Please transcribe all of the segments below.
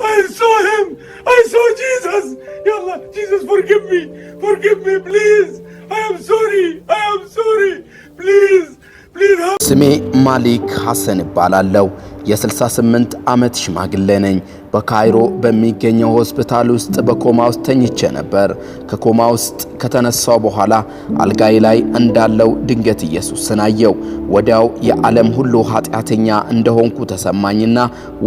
I saw him. I saw Jesus. Ya Allah, Jesus, forgive me. Forgive me, please. I am sorry. I am sorry. Please. ስሜ ማሊክ ሐሰን ይባላል። የ68 ዓመት ሽማግሌ ነኝ። በካይሮ በሚገኘው ሆስፒታል ውስጥ በኮማ ውስጥ ተኝቼ ነበር። ከኮማ ውስጥ ከተነሳው በኋላ አልጋይ ላይ እንዳለው ድንገት ኢየሱስን አየው። ወዲያው የዓለም ሁሉ ኃጢአተኛ እንደሆንኩ ተሰማኝና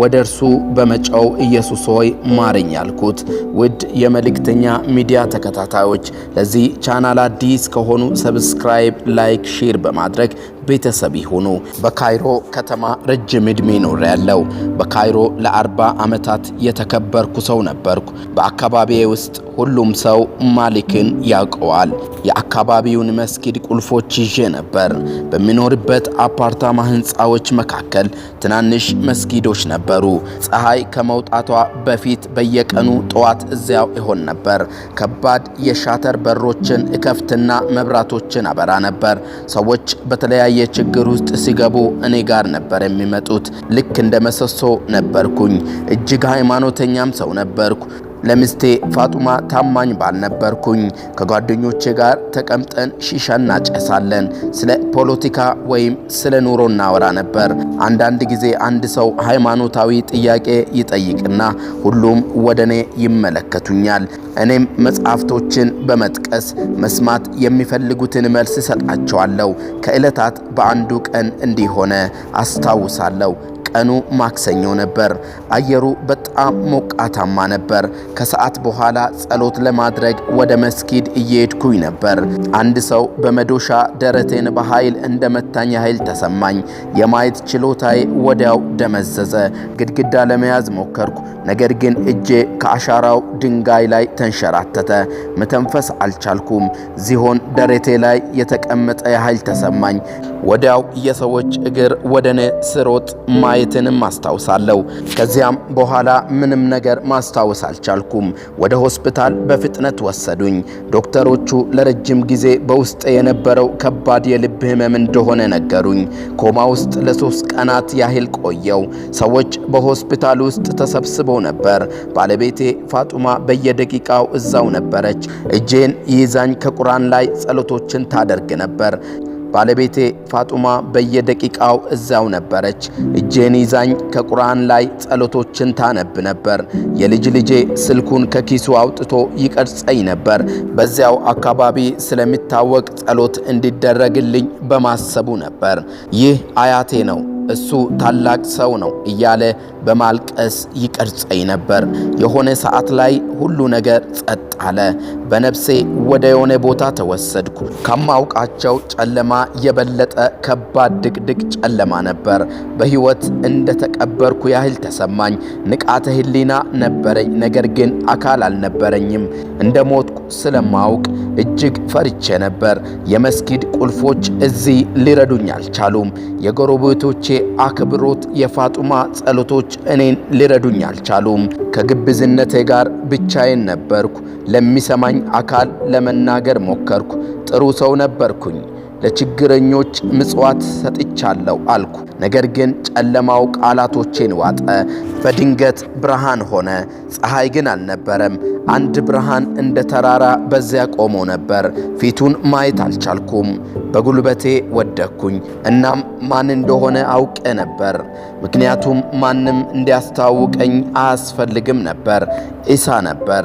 ወደ እርሱ በመጫው ኢየሱስ ሆይ ማረኝ አልኩት። ውድ የመልእክተኛ ሚዲያ ተከታታዮች ለዚህ ቻናል አዲስ ከሆኑ ሰብስክራይብ፣ ላይክ፣ ሼር በማድረግ ቤተሰብ ይሁኑ። በካይሮ ከተማ ረጅም ዕድሜ ኖሬያለሁ። በካይሮ ለ40 ዓመታት የተከበርኩ ሰው ነበርኩ። በአካባቢዬ ውስጥ ሁሉም ሰው ማሊክን ያውቀዋል። የአካባቢውን መስጊድ ቁልፎች ይዤ ነበር። በሚኖርበት አፓርታማ ህንጻዎች መካከል ትናንሽ መስጊዶች ነበሩ። ፀሐይ ከመውጣቷ በፊት በየቀኑ ጠዋት እዚያው ይሆን ነበር። ከባድ የሻተር በሮችን እከፍትና መብራቶችን አበራ ነበር። ሰዎች በተለያየ ችግር ውስጥ ሲገቡ እኔ ጋር ነበር የሚመጡት። ልክ እንደ መሰሶ ነበርኩኝ። እጅግ ሃይማኖተኛም ሰው ነበርኩ። ለሚስቴ ፋጡማ ታማኝ ባል ነበርኩኝ። ከጓደኞቼ ጋር ተቀምጠን ሺሻ እናጨሳለን። ስለ ፖለቲካ ወይም ስለ ኑሮ እናወራ ነበር። አንዳንድ ጊዜ አንድ ሰው ሃይማኖታዊ ጥያቄ ይጠይቅና ሁሉም ወደኔ ይመለከቱኛል። እኔም መጽሐፍቶችን በመጥቀስ መስማት የሚፈልጉትን መልስ ሰጣቸዋለሁ። ከዕለታት በአንዱ ቀን እንዲህ ሆነ። አስታውሳለሁ። ቀኑ ማክሰኞ ነበር። አየሩ በጣም ሞቃታማ ነበር። ከሰዓት በኋላ ጸሎት ለማድረግ ወደ መስጊድ እየሄድኩኝ ነበር። አንድ ሰው በመዶሻ ደረቴን በኃይል እንደመታኝ ኃይል ተሰማኝ። የማየት ችሎታዬ ወዲያው ደመዘዘ። ግድግዳ ለመያዝ ሞከርኩ፣ ነገር ግን እጄ ከአሻራው ድንጋይ ላይ ተንሸራተተ። መተንፈስ አልቻልኩም። ዝሆን ደረቴ ላይ የተቀመጠ ኃይል ተሰማኝ። ወዲያው የሰዎች እግር ወደኔ ስሮጥ ማየትንም አስታውሳለሁ። ከዚያም በኋላ ምንም ነገር ማስታወስ አልቻልኩም። ወደ ሆስፒታል በፍጥነት ወሰዱኝ። ዶክተሮቹ ለረጅም ጊዜ በውስጥ የነበረው ከባድ የልብ ህመም እንደሆነ ነገሩኝ። ኮማ ውስጥ ለ3 ቀናት ያህል ቆየው። ሰዎች በሆስፒታል ውስጥ ተሰብስበው ነበር። ባለቤቴ ፋጡማ በየደቂቃው እዛው ነበረች። እጄን ይዛኝ ከቁርአን ላይ ጸሎቶችን ታደርግ ነበር። ባለቤቴ ፋጡማ በየደቂቃው እዛው ነበረች። እጄን ይዛኝ ከቁርአን ላይ ጸሎቶችን ታነብ ነበር። የልጅ ልጄ ስልኩን ከኪሱ አውጥቶ ይቀርጸኝ ነበር። በዚያው አካባቢ ስለሚታወቅ ጸሎት እንዲደረግልኝ በማሰቡ ነበር። ይህ አያቴ ነው፣ እሱ ታላቅ ሰው ነው እያለ በማልቀስ ይቀርጸኝ ነበር። የሆነ ሰዓት ላይ ሁሉ ነገር ጸጥ አለ። በነፍሴ ወደ የሆነ ቦታ ተወሰድኩ። ከማውቃቸው ጨለማ የበለጠ ከባድ ድቅድቅ ጨለማ ነበር። በህይወት እንደተቀበርኩ ያህል ተሰማኝ። ንቃተ ህሊና ነበረኝ፣ ነገር ግን አካል አልነበረኝም። እንደሞትኩ ስለማውቅ እጅግ ፈርቼ ነበር። የመስጊድ ቁልፎች እዚህ ሊረዱኝ አልቻሉም። የጎረቤቶቼ አክብሮት፣ የፋጡማ ጸሎቶች እኔን ሊረዱኝ አልቻሉም። ከግብዝነቴ ጋር ብቻዬን ነበርኩ። ለሚሰማኝ አካል ለመናገር ሞከርኩ። ጥሩ ሰው ነበርኩኝ። ለችግረኞች ምጽዋት ሰጥቻለሁ አልኩ። ነገር ግን ጨለማው ቃላቶቼን ዋጠ። በድንገት ብርሃን ሆነ። ፀሐይ ግን አልነበረም። አንድ ብርሃን እንደ ተራራ በዚያ ቆሞ ነበር። ፊቱን ማየት አልቻልኩም። በጉልበቴ ወደቅኩኝ። እናም ማን እንደሆነ አውቄ ነበር። ምክንያቱም ማንም እንዲያስተዋውቀኝ አያስፈልግም ነበር። ኢሳ ነበር።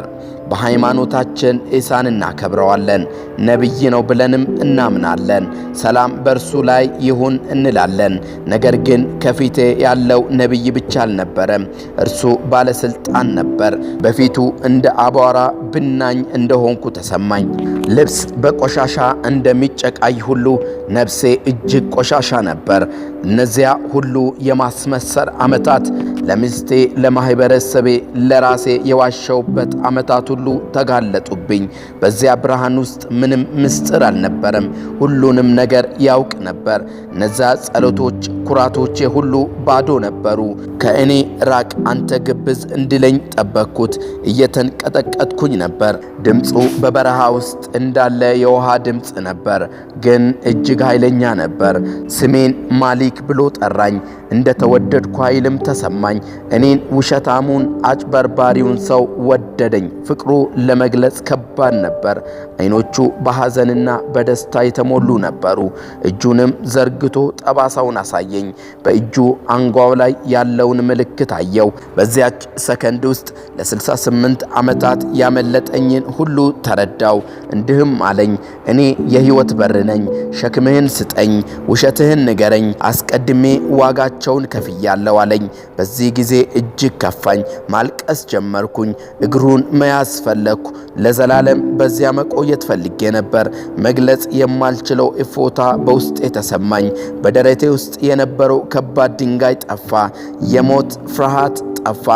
በሃይማኖታችን ኢሳን እናከብረዋለን። ነብይ ነው ብለንም እናምናለን። ሰላም በእርሱ ላይ ይሁን እንላለን። ነገር ግን ከፊቴ ያለው ነብይ ብቻ አልነበረም፣ እርሱ ባለስልጣን ነበር። በፊቱ እንደ አቧራ ብናኝ እንደሆንኩ ተሰማኝ። ልብስ በቆሻሻ እንደሚጨቃይ ሁሉ ነፍሴ እጅግ ቆሻሻ ነበር። እነዚያ ሁሉ የማስመሰር ዓመታት ለሚስቴ፣ ለማህበረሰቤ፣ ለራሴ የዋሸውበት ዓመታት ሁሉ ተጋለጡብኝ። በዚያ ብርሃን ውስጥ ምንም ምስጢር አልነበረም። ሁሉንም ነገር ያውቅ ነበር። እነዛ ጸሎቶች፣ ኩራቶቼ ሁሉ ባዶ ነበሩ። ከእኔ ራቅ አንተ ግብዝ እንዲለኝ ጠበቅኩት። እየተንቀጠቀጥኩኝ ነበር። ድምፁ በበረሃ ውስጥ እንዳለ የውሃ ድምፅ ነበር፣ ግን እጅግ ኃይለኛ ነበር። ስሜን ማሊክ ብሎ ጠራኝ። እንደ ተወደድኩ ኃይልም ተሰማኝ። እኔን ውሸታሙን አጭበርባሪውን ሰው ወደደኝ። ፍቅሩ ለመግለጽ ከባድ ነበር። አይኖቹ በሐዘንና በደስታ የተሞሉ ነበሩ። እጁንም ዘርግቶ ጠባሳውን አሳየኝ። በእጁ አንጓው ላይ ያለውን ምልክት አየው። በዚያች ሰከንድ ውስጥ ለ68 ዓመታት ያመለጠኝን ሁሉ ተረዳው። እንዲህም አለኝ፣ እኔ የሕይወት በር ነኝ። ሸክምህን ስጠኝ፣ ውሸትህን ንገረኝ፣ አስቀድሜ ዋጋቸውን ከፍያለሁ አለኝ። በዚህ ጊዜ እጅግ ከፋኝ፣ ማልቀስ ጀመርኩኝ። እግሩን መያዝ ፈለግኩ። ለዘላለም በዚያ መቆየት ፈልጌ ነበር። መግለጽ የማልችለው እፎታ በውስጤ ተሰማኝ። በደረቴ ውስጥ የነበረው ከባድ ድንጋይ ጠፋ። የሞት ፍርሃት ጠፋ።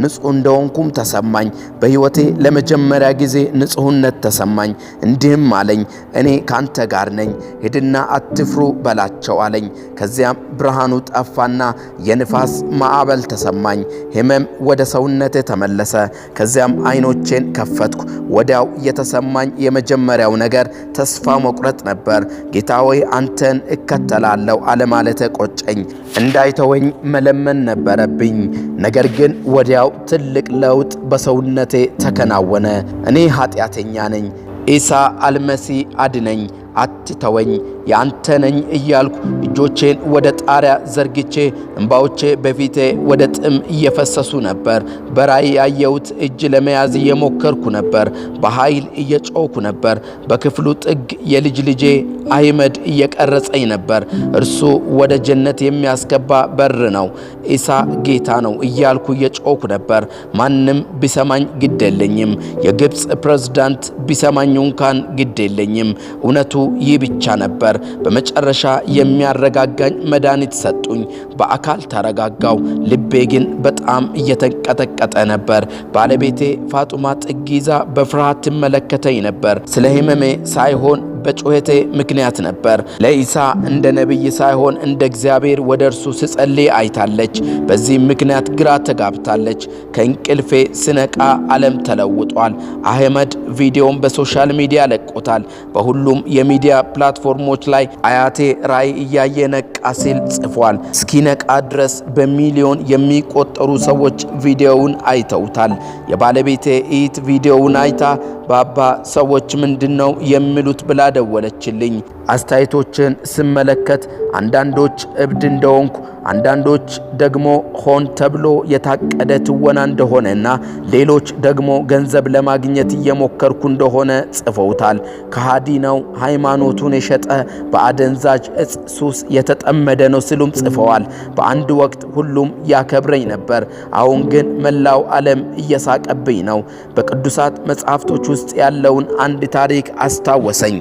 ንጹህ እንደሆንኩም ተሰማኝ። በሕይወቴ ለመጀመሪያ ጊዜ ንጹህነት ተሰማኝ። እንዲህም አለኝ፣ እኔ ካንተ ጋር ነኝ፣ ሂድና አትፍሩ በላቸው አለኝ። ከዚያም ብርሃኑ ጠፋና የንፋስ ማዕበል ተሰማኝ። ሕመም ወደ ሰውነቴ ተመለሰ። ከዚያም አይኖቼን ከፈትኩ። ወዲያው የተሰማኝ የመጀመሪያው ነገር ተስፋ መቁረጥ ነበር። ጌታ ሆይ አንተን እከተላለሁ አለማለቴ ቆጨኝ። እንዳይተወኝ መለመን ነበረብኝ። ነገር ግን ወዲያው ትልቅ ለውጥ በሰውነቴ ተከናወነ። እኔ ኃጢአተኛ ነኝ፣ ኢሳ አልመሲ አድነኝ፣ አትተወኝ፣ ያንተ ነኝ እያልኩ እጆቼን ወደ ጣሪያ ዘርግቼ እንባዎቼ በፊቴ ወደ ጥም እየፈሰሱ ነበር። በራእይ ያየሁት እጅ ለመያዝ እየሞከርኩ ነበር። በኃይል እየጮኩ ነበር። በክፍሉ ጥግ የልጅ ልጄ አህመድ እየቀረጸኝ ነበር። እርሱ ወደ ጀነት የሚያስገባ በር ነው፣ ኢሳ ጌታ ነው እያልኩ እየጮኩ ነበር። ማንም ቢሰማኝ ግድ የለኝም። የግብፅ ፕሬዝዳንት ቢሰማኝ እንኳን ግድ የለኝም። እውነቱ ይህ ብቻ ነበር። በመጨረሻ የሚያረጋጋኝ መድኃኒት ሰጡኝ። በአካል ተረጋጋው። ልቤ ግን በጣም እየተንቀጠቀጠ ነበር። ባለቤቴ ፋጡማ ጥግ ይዛ በፍርሃት ትመለከተኝ ነበር። ስለ ሕመሜ ሳይሆን በጩኸቴ ምክንያት ነበር። ለኢሳ እንደ ነቢይ ሳይሆን እንደ እግዚአብሔር ወደ እርሱ ስጸልይ አይታለች። በዚህ ምክንያት ግራ ተጋብታለች። ከእንቅልፌ ስነቃ ዓለም ተለውጧል። አህመድ ቪዲዮን በሶሻል ሚዲያ ለቆታል። በሁሉም የሚዲያ ፕላትፎርሞች ላይ አያቴ ራእይ እያየ ነቃ ሲል ጽፏል። እስኪነቃ ድረስ በሚሊዮን የሚቆጠሩ ሰዎች ቪዲዮውን አይተውታል። የባለቤቴ እህት ቪዲዮውን አይታ ባባ ሰዎች ምንድነው የሚሉት ብላ ደወለችልኝ። አስተያየቶችን ስመለከት አንዳንዶች እብድ እንደሆንኩ፣ አንዳንዶች ደግሞ ሆን ተብሎ የታቀደ ትወና እንደሆነና ሌሎች ደግሞ ገንዘብ ለማግኘት እየሞከርኩ እንደሆነ ጽፈውታል። ከሃዲ ነው፣ ሃይማኖቱን የሸጠ በአደንዛዥ እጽ ሱስ የተጠመደ ነው ሲሉም ጽፈዋል። በአንድ ወቅት ሁሉም ያከብረኝ ነበር። አሁን ግን መላው ዓለም እየሳቀብኝ ነው። በቅዱሳት መጻሕፍቶች ውስጥ ያለውን አንድ ታሪክ አስታወሰኝ።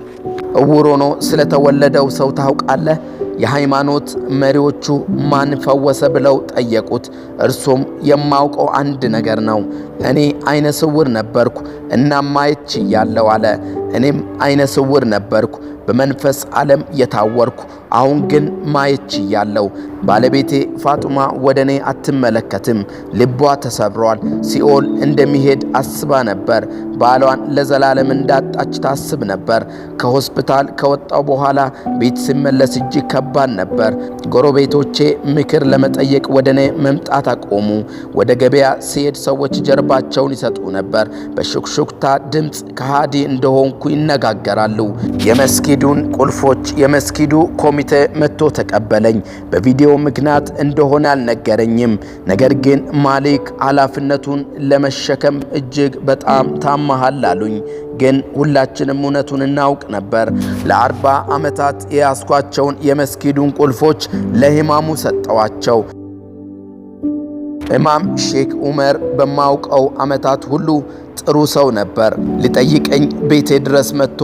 እውር ሆኖ ስለተወለደው ሰው ታውቃለህ? የሃይማኖት መሪዎቹ ማን ፈወሰ ብለው ጠየቁት። እርሱም የማውቀው አንድ ነገር ነው፣ እኔ አይነ ስውር ነበርኩ እና ማየት ችያለሁ አለ። እኔም አይነ ስውር ነበርኩ፣ በመንፈስ ዓለም የታወርኩ፣ አሁን ግን ማየት ችያለሁ። ባለቤቴ ፋጡማ ወደ እኔ አትመለከትም፣ ልቧ ተሰብሯል። ሲኦል እንደሚሄድ አስባ ነበር። ባሏን ለዘላለም እንዳጣች ታስብ ነበር። ከሆስፒታል ከወጣው በኋላ ቤት ሲመለስ እጅግ ከባድ ነበር። ጎረቤቶቼ ምክር ለመጠየቅ ወደ እኔ መምጣት አቆሙ። ወደ ገበያ ሲሄድ ሰዎች ጀርባቸውን ይሰጡ ነበር። በሹክሹክታ ድምፅ ከሃዲ እንደሆንኩ ይነጋገራሉ። የመስጊዱን ቁልፎች የመስጊዱ ኮሚቴ መጥቶ ተቀበለኝ። በቪዲዮ ምክንያት እንደሆነ አልነገረኝም። ነገር ግን ማሊክ ኃላፊነቱን ለመሸከም እጅግ በጣም ታማሃል አሉኝ። ግን ሁላችንም እውነቱን እናውቅ ነበር። ለ40 ዓመታት የያዝኳቸውን የመስጊዱን ቁልፎች ለኢማሙ ሰጠዋቸው። ኢማም ሼክ ዑመር በማውቀው ዓመታት ሁሉ ጥሩ ሰው ነበር። ሊጠይቀኝ ቤቴ ድረስ መጥቶ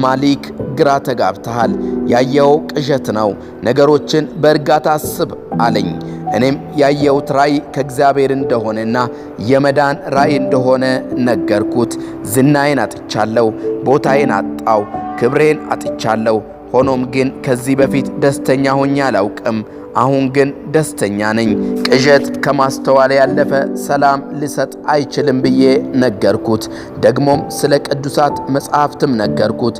ማሊክ ግራ ተጋብተሃል፣ ያየው ቅዠት ነው፣ ነገሮችን በእርጋታ አስብ አለኝ። እኔም ያየሁት ራእይ ከእግዚአብሔር እንደሆነና የመዳን ራእይ እንደሆነ ነገርኩት። ዝናዬን አጥቻለሁ፣ ቦታዬን አጣው፣ ክብሬን አጥቻለሁ። ሆኖም ግን ከዚህ በፊት ደስተኛ ሆኜ አላውቅም። አሁን ግን ደስተኛ ነኝ። ቅዠት ከማስተዋል ያለፈ ሰላም ሊሰጥ አይችልም ብዬ ነገርኩት። ደግሞም ስለ ቅዱሳት መጻሕፍትም ነገርኩት።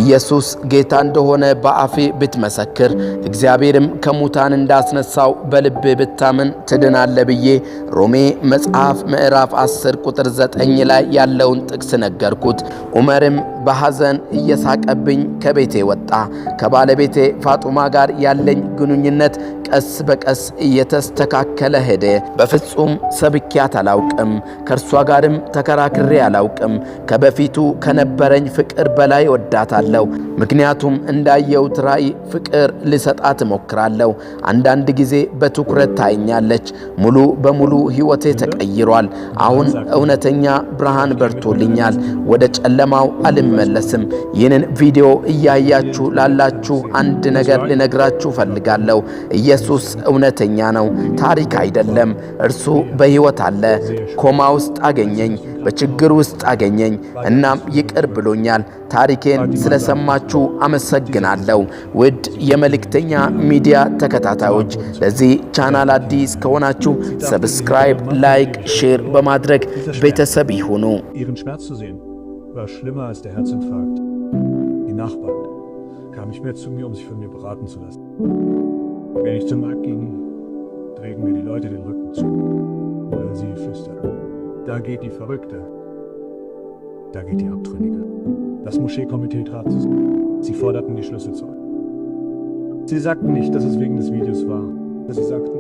ኢየሱስ ጌታ እንደሆነ በአፌ ብትመሰክር እግዚአብሔርም ከሙታን እንዳስነሳው በልብ ብታምን ትድናለ ብዬ ሮሜ መጽሐፍ ምዕራፍ 10 ቁጥር 9 ላይ ያለውን ጥቅስ ነገርኩት። ዑመርም በሐዘን እየሳቀብኝ ከቤቴ ወጣ። ከባለቤቴ ፋጡማ ጋር ያለኝ ግንኙነት ቀስ በቀስ እየተስተካከለ ሄደ። በፍጹም ሰብኪያት አላውቅም። ከእርሷ ጋርም ተከራክሬ አላውቅም። ከበፊቱ ከነበረኝ ፍቅር በላይ ወዳታለሁ። ምክንያቱም እንዳየሁት ራእይ ፍቅር ልሰጣት እሞክራለሁ። አንዳንድ ጊዜ በትኩረት ታየኛለች። ሙሉ በሙሉ ሕይወቴ ተቀይሯል። አሁን እውነተኛ ብርሃን በርቶልኛል። ወደ ጨለማው አልመለስም። ይህንን ቪዲዮ እያያችሁ ላላችሁ አንድ ነገር ልነግራችሁ ፈልጋለሁ። ኢየሱስ እውነተኛ ነው፣ ታሪክ አይደለም። እርሱ በሕይወት አለ። ኮማ ውስጥ አገኘኝ፣ በችግር ውስጥ አገኘኝ። እናም ይቅር ብሎኛል። ታሪኬን ስለሰማችሁ አመሰግናለሁ። ውድ የመልእክተኛ ሚዲያ ተከታታዮች፣ ለዚህ ቻናል አዲስ ከሆናችሁ ሰብስክራይብ፣ ላይክ፣ ሼር በማድረግ ቤተሰብ ይሁኑ። Ihren Schmerz zu sehen, war schlimmer als der Herzinfarkt. Die Nachbarn kamen nicht mehr zu mir, um sich von mir beraten zu lassen. Wenn ich zum Markt ging, drehten mir die Leute den Rücken zu. Oder sie flüsterten: Da geht die Verrückte. Da geht die Abtrünnige. Das Moscheekomitee trat zusammen. Sie forderten die Schlüssel zurück. Sie sagten nicht, dass es wegen des Videos war. Sie sagten: